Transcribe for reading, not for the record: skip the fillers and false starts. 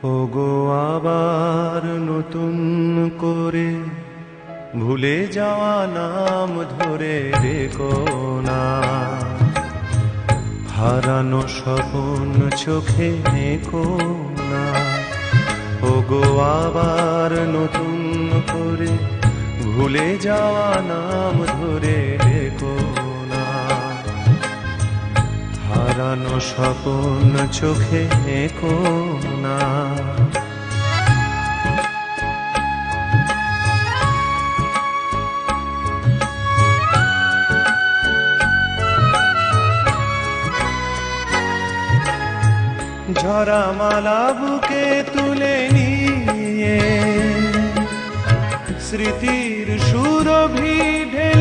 ওগো আবার নতুন করে ভুলে যাওয়া নাম ধরে রেখো না, হারানো স্বপ্ন চোখে নেকো না। ওগো আবার নতুন করে ভুলে যাওয়া নাম ধরে রেখো না, হারানো স্বপ্ন চোখে নেকো না। ঝরা মালা বুকে তুলে নিয়ে স্মৃতির সুরভি ঢেলে